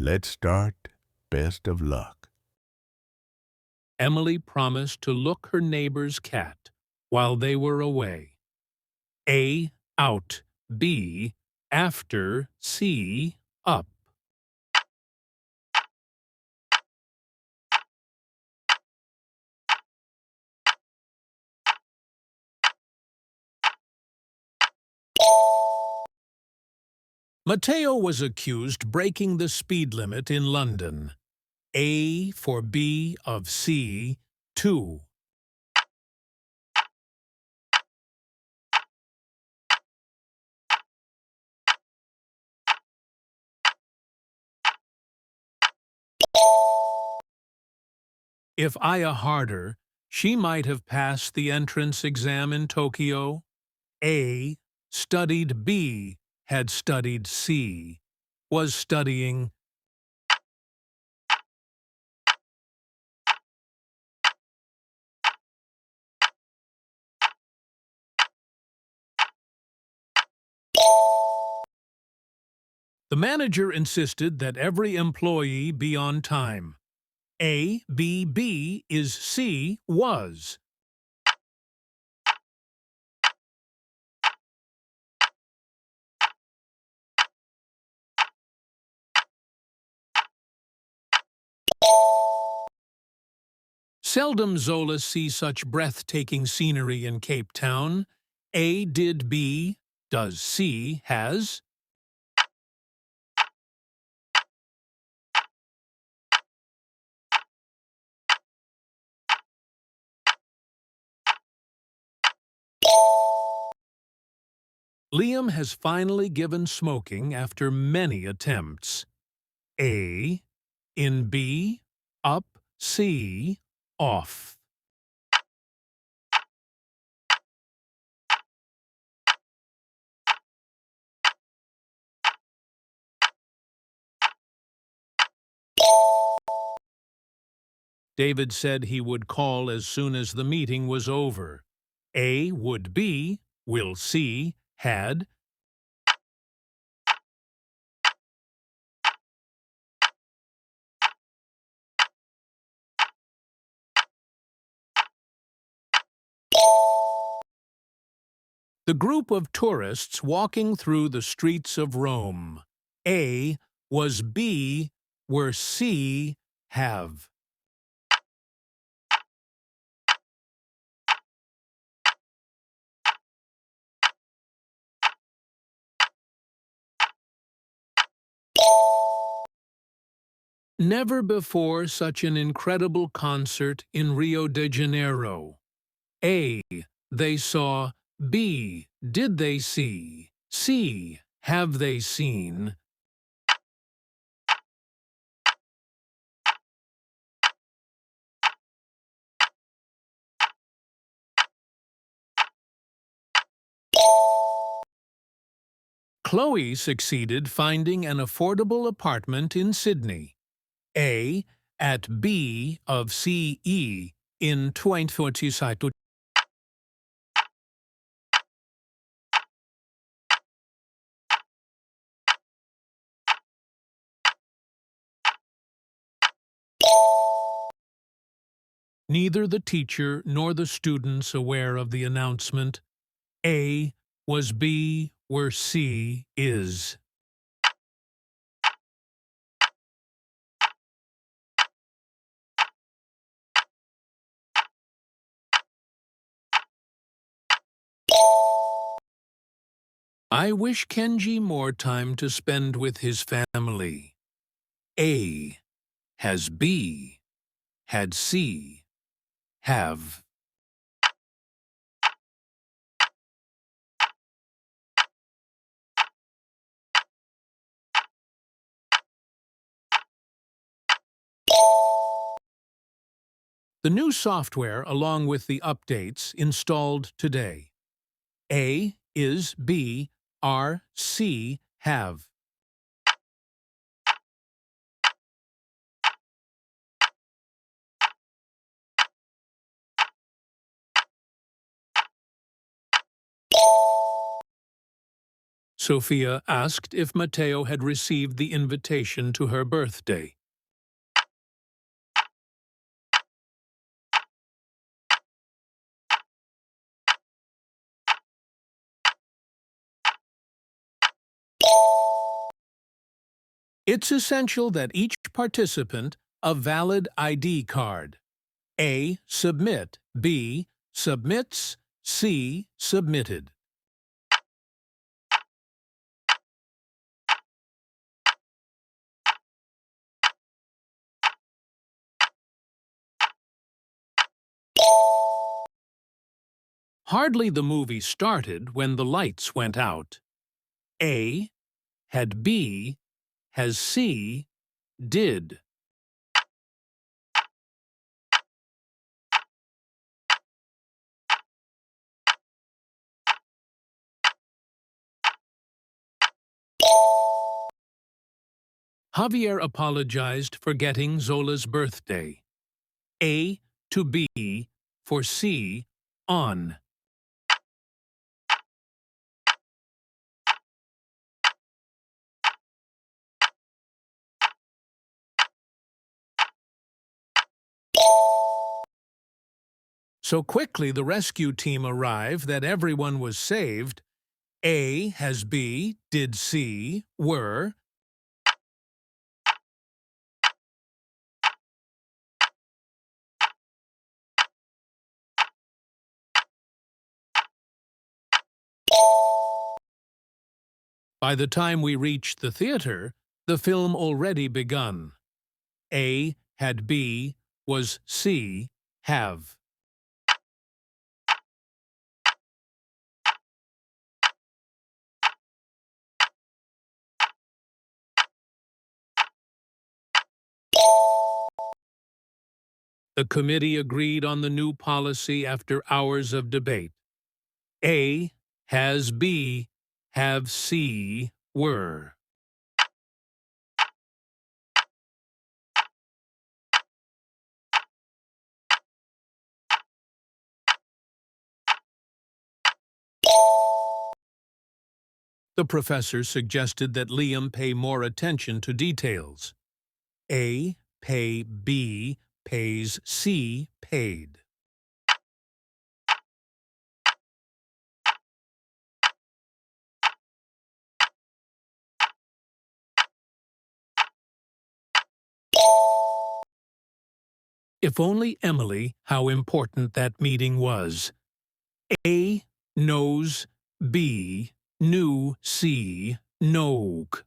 Let's start. Best of luck. Emily promised to look her neighbor's cat while they were away. A. Out. B. After. C. Up. Matteo was accused breaking the speed limit in London. A for B of C. 2. If Aya harder, she might have passed the entrance exam in Tokyo. A studied B had studied C, was studying. The manager insisted that every employee be on time. A, B, B is C, was. Seldom Zola see such breathtaking scenery in Cape Town. A did B, does C, has. Liam has finally given smoking after many attempts. A, in B, up, C, off. David said he would call as soon as the meeting was over. A would be, will see, had. The group of tourists walking through the streets of Rome. A was B, were C, have. Never before such an incredible concert in Rio de Janeiro. A. They saw. B. Did they see? C. Have they seen? Chloe succeeded finding an affordable apartment in Sydney. A. At B of CE in 2022. Neither the teacher nor the students aware of the announcement. A was B where C is. I wish Kenji more time to spend with his family. A has B, had C, have. The new software, along with the updates, installed today. A is B, are C, have. Sophia asked if Matteo had received the invitation to her birthday. It's essential that each participant a valid ID card. A. Submit. B. Submits. C. Submitted. Hardly the movie started when the lights went out. A. Had B. Has C. Did. Javier apologized for getting Zola's birthday. A. To B. For C. On. So quickly the rescue team arrived that everyone was saved. A. Has B. Did C. Were. By the time we reached the theater, the film already begun. A. Had B. Was C. Have. The committee agreed on the new policy after hours of debate. A. Has B. Have C. Were. The professor suggested that Liam pay more attention to details. A. Pay B. Pays C. Paid. If only Emily how important that meeting was. A. Knows B. Knew C. Nog.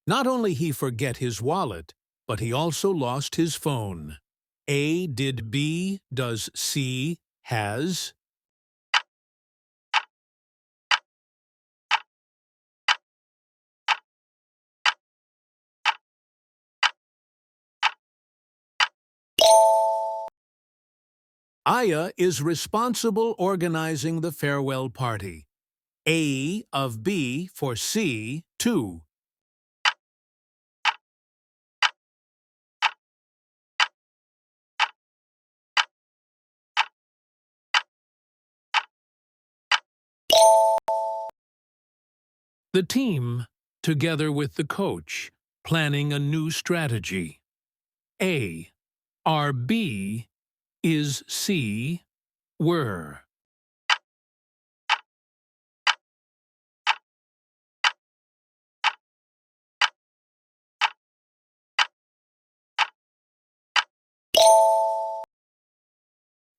Not only he forget his wallet, but he also lost his phone. A. Did B. Does C. Has. Aya is responsible organizing the farewell party. A of B for C, 2. The team, together with the coach, planning a new strategy. A. Are B. Is C. Were.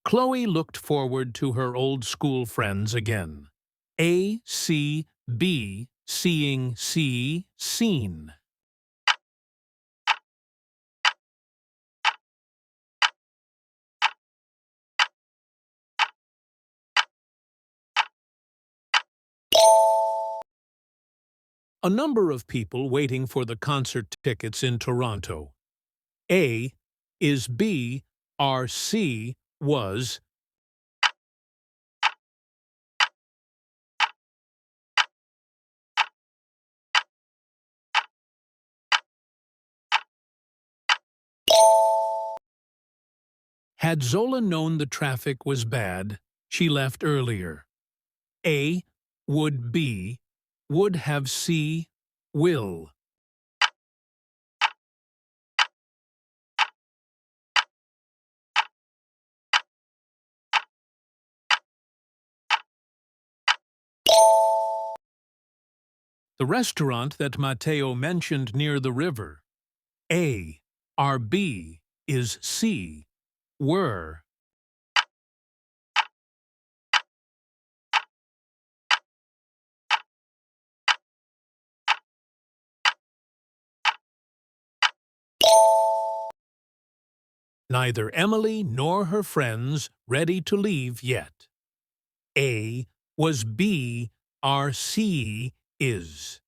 Chloe looked forward to her old school friends again. A, C, B, seeing C, seen. A number of people waiting for the concert tickets in Toronto. A, is B, are C, was. Had Zola known the traffic was bad, she left earlier. A. Would be, would have see, will. The restaurant that Matteo mentioned near the river. A. Are be is see, were. Neither Emily nor her friends ready to leave yet. A was be, are see, is.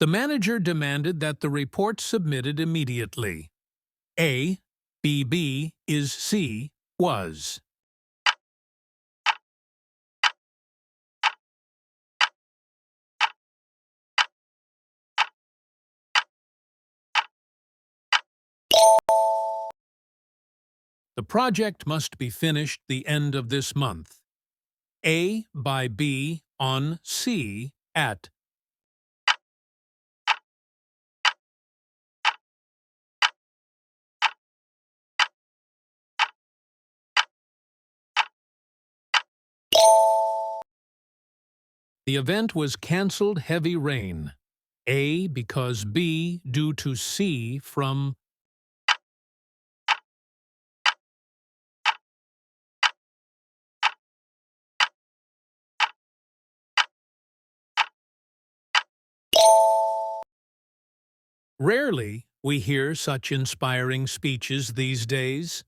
The manager demanded that the report submitted immediately. A, BB is C, was. The project must be finished the end of this month. A by B on C at. The event was cancelled heavy rain. A because B due to C from. Rarely we hear such inspiring speeches these days.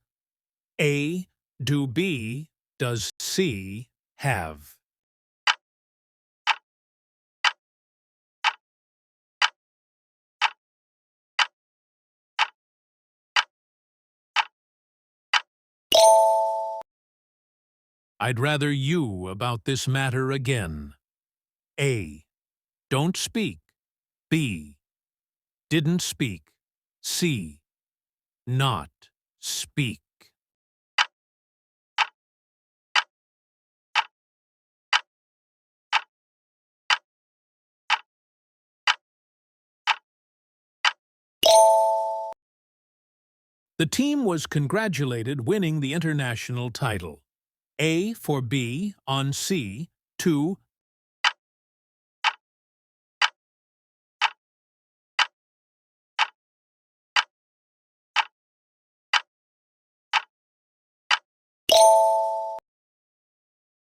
A do B does C have. I'd rather you about this matter again. A. Don't speak. B. Didn't speak. C. Not speak. The team was congratulated winning the international title. A for B on C, 2.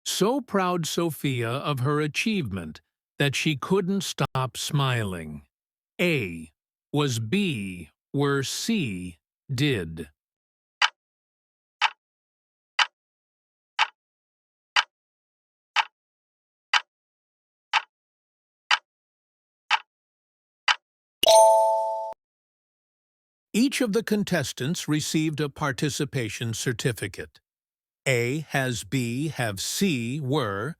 So proud Sophia of her achievement that she couldn't stop smiling. A was B were C did. Each of the contestants received a participation certificate. A has B have C were.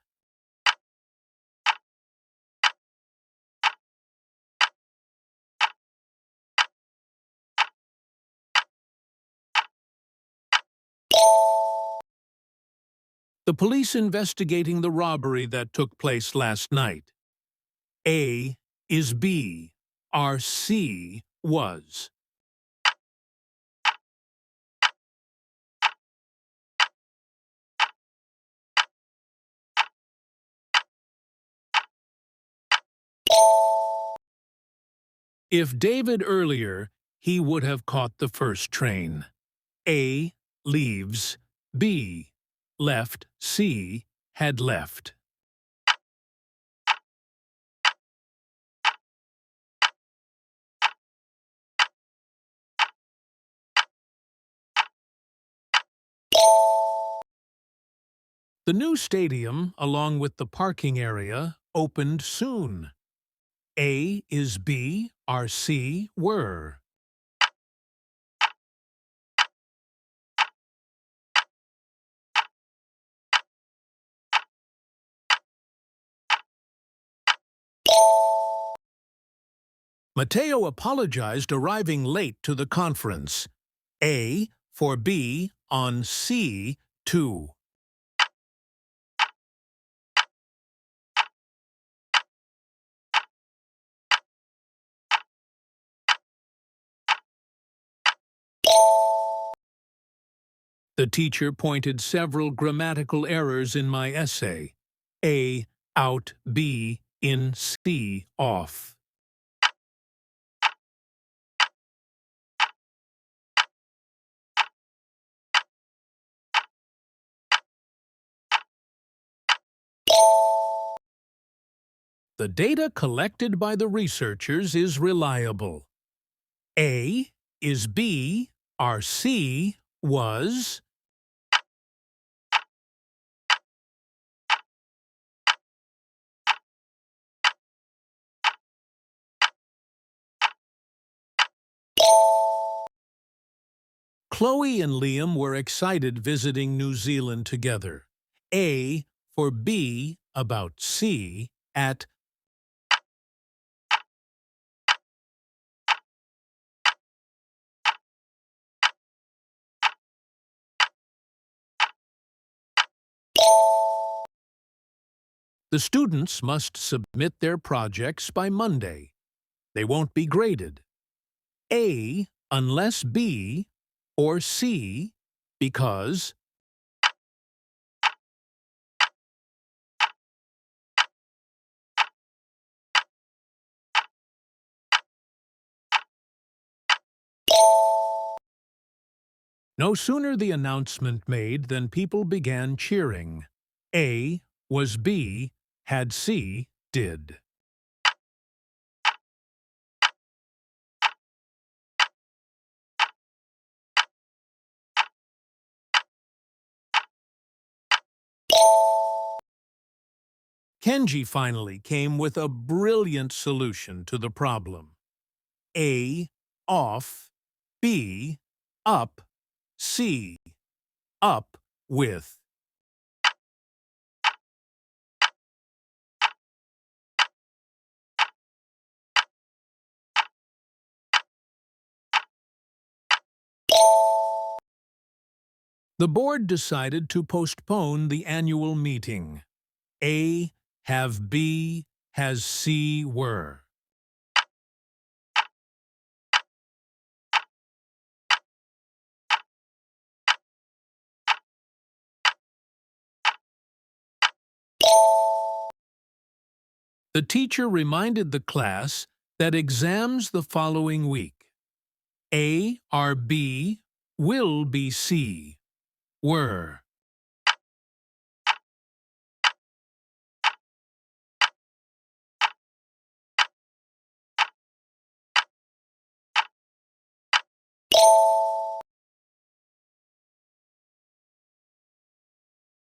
The police investigating the robbery that took place last night. A is B, are C was. If David earlier, he would have caught the first train. A leaves, B left, C had left. The new stadium, along with the parking area, opened soon. A is B, are C were. Mateo apologized arriving late to the conference. A for B on C2. The teacher pointed several grammatical errors in my essay. A out, B in, C off. The data collected by the researchers is reliable. A is B, our C was. Chloe and Liam were excited visiting New Zealand together. A for B about C at. The students must submit their projects by Monday. They won't be graded. A unless B or C because. No sooner the announcement made than people began cheering. A was B, had C, did. Kenji finally came with a brilliant solution to the problem. A, off, B, up, C, up with. The board decided to postpone the annual meeting. A, have B, has C were. The teacher reminded the class that exams the following week. A are B, will be C, were.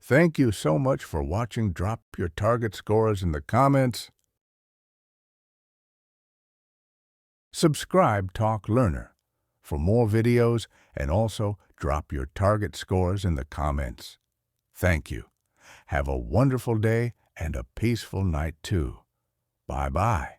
Thank you so much for watching. Drop your target scores in the comments. Subscribe Talk Learner for more videos, and also drop your target scores in the comments. Thank you. Have a wonderful day and a peaceful night too. Bye-bye.